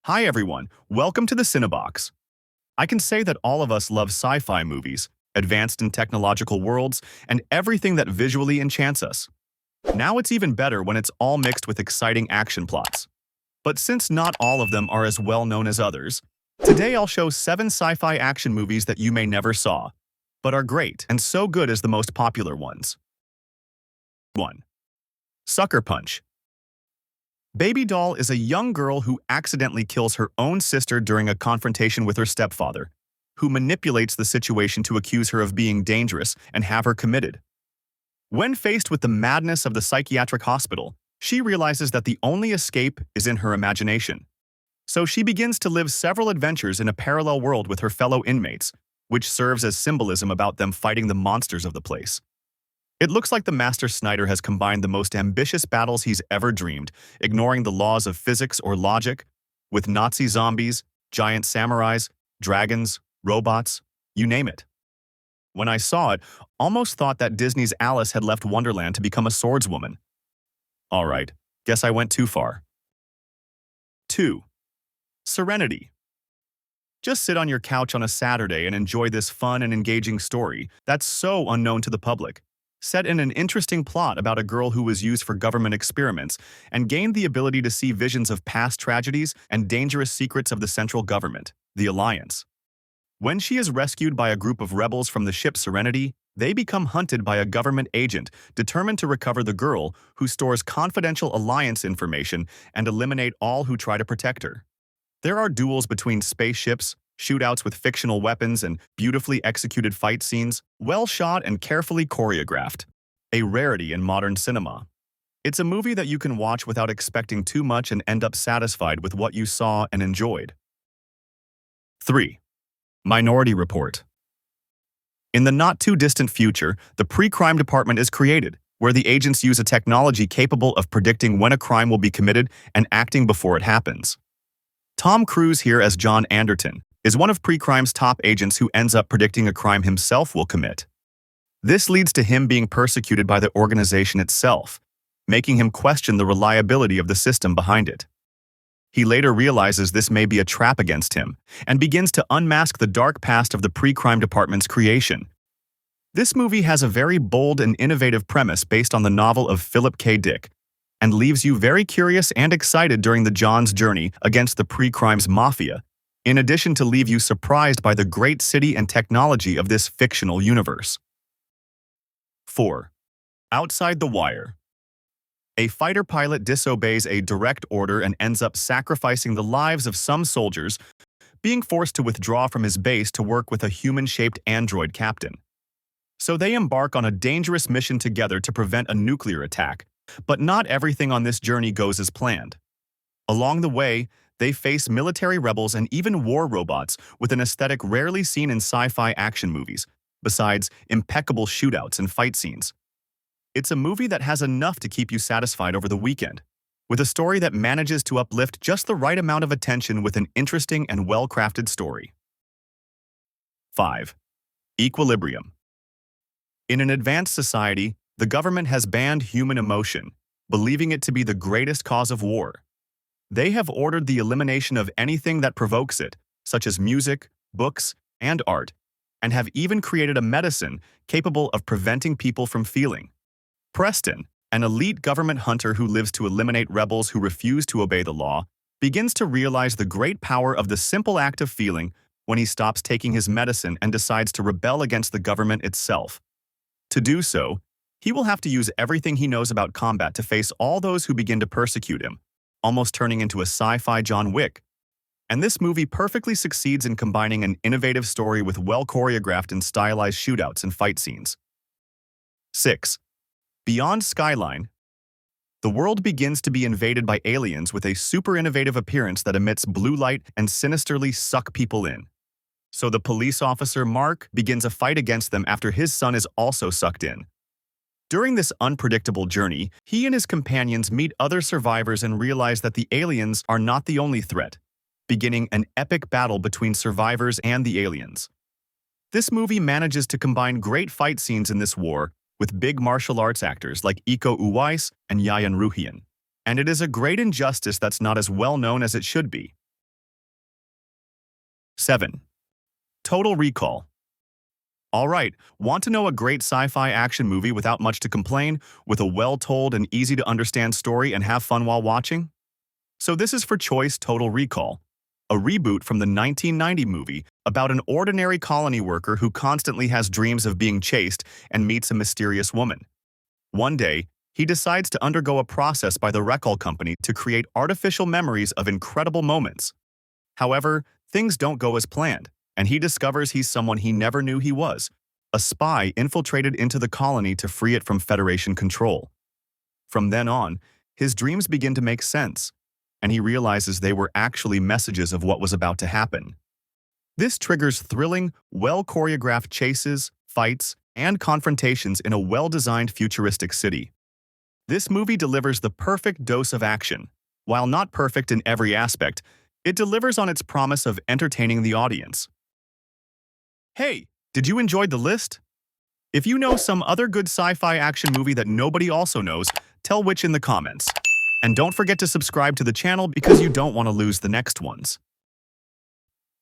Hi everyone, welcome to the Cinebox. I can say that all of us love sci-fi movies, advanced in technological worlds, and everything that visually enchants us. Now it's even better when it's all mixed with exciting action plots. But since not all of them are as well known as others, today I'll show 7 sci-fi action movies that you may never saw, but are great and so good as the most popular ones. 1. Sucker Punch. Baby Doll is a young girl who accidentally kills her own sister during a confrontation with her stepfather, who manipulates the situation to accuse her of being dangerous and have her committed. When faced with the madness of the psychiatric hospital, she realizes that the only escape is in her imagination. So she begins to live several adventures in a parallel world with her fellow inmates, which serves as symbolism about them fighting the monsters of the place. It looks like the Master Snyder has combined the most ambitious battles he's ever dreamed, ignoring the laws of physics or logic, with Nazi zombies, giant samurais, dragons, robots, you name it. When I saw it, almost thought that Disney's Alice had left Wonderland to become a swordswoman. Alright, guess I went too far. 2. Serenity. Just sit on your couch on a Saturday and enjoy this fun and engaging story that's so unknown to the public, set in an interesting plot about a girl who was used for government experiments and gained the ability to see visions of past tragedies and dangerous secrets of the central government, the Alliance. When she is rescued by a group of rebels from the ship Serenity, they become hunted by a government agent determined to recover the girl, who stores confidential Alliance information and eliminate all who try to protect her. There are duels between spaceships, shootouts with fictional weapons, and beautifully executed fight scenes, well shot and carefully choreographed. A rarity in modern cinema. It's a movie that you can watch without expecting too much and end up satisfied with what you saw and enjoyed. 3. Minority Report. In the not-too-distant future, the pre-crime department is created, where the agents use a technology capable of predicting when a crime will be committed and acting before it happens. Tom Cruise, here as John Anderton, is one of pre-crime's top agents who ends up predicting a crime himself will commit. This leads to him being persecuted by the organization itself, making him question the reliability of the system behind it. He later realizes this may be a trap against him and begins to unmask the dark past of the pre-crime department's creation. This movie has a very bold and innovative premise based on the novel of Philip K. Dick, and leaves you very curious and excited during the John's journey against the pre-crime's mafia, in addition to leave you surprised by the great city and technology of this fictional universe. 4. Outside the Wire. A fighter pilot disobeys a direct order and ends up sacrificing the lives of some soldiers, being forced to withdraw from his base to work with a human-shaped android captain. So they embark on a dangerous mission together to prevent a nuclear attack, but not everything on this journey goes as planned. Along the way, they face military rebels and even war robots with an aesthetic rarely seen in sci-fi action movies, besides impeccable shootouts and fight scenes. It's a movie that has enough to keep you satisfied over the weekend, with a story that manages to uplift just the right amount of attention with an interesting and well-crafted story. 5. Equilibrium. In an advanced society, the government has banned human emotion, believing it to be the greatest cause of war. They have ordered the elimination of anything that provokes it, such as music, books, and art, and have even created a medicine capable of preventing people from feeling. Preston, an elite government hunter who lives to eliminate rebels who refuse to obey the law, begins to realize the great power of the simple act of feeling when he stops taking his medicine and decides to rebel against the government itself. To do so, he will have to use everything he knows about combat to face all those who begin to persecute him, almost turning into a sci-fi John Wick. And this movie perfectly succeeds in combining an innovative story with well-choreographed and stylized shootouts and fight scenes. 6. Beyond Skyline. The world begins to be invaded by aliens with a super innovative appearance that emits blue light and sinisterly suck people in. So the police officer Mark begins a fight against them after his son is also sucked in. During this unpredictable journey, he and his companions meet other survivors and realize that the aliens are not the only threat, beginning an epic battle between survivors and the aliens. This movie manages to combine great fight scenes in this war with big martial arts actors like Iko Uwais and Yayan Ruhian, and it is a great injustice that's not as well known as it should be. 7. Total Recall. Alright, want to know a great sci-fi action movie without much to complain, with a well-told and easy-to-understand story and have fun while watching? So this is for choice Total Recall, a reboot from the 1990 movie about an ordinary colony worker who constantly has dreams of being chased and meets a mysterious woman. One day, he decides to undergo a process by the Recall Company to create artificial memories of incredible moments. However, things don't go as planned, and he discovers he's someone he never knew he was, a spy infiltrated into the colony to free it from Federation control. From then on, his dreams begin to make sense, and he realizes they were actually messages of what was about to happen. This triggers thrilling, well-choreographed chases, fights, and confrontations in a well-designed futuristic city. This movie delivers the perfect dose of action. While not perfect in every aspect, it delivers on its promise of entertaining the audience. Hey, did you enjoy the list? If you know some other good sci-fi action movie that nobody also knows, tell which in the comments. And don't forget to subscribe to the channel because you don't want to lose the next ones.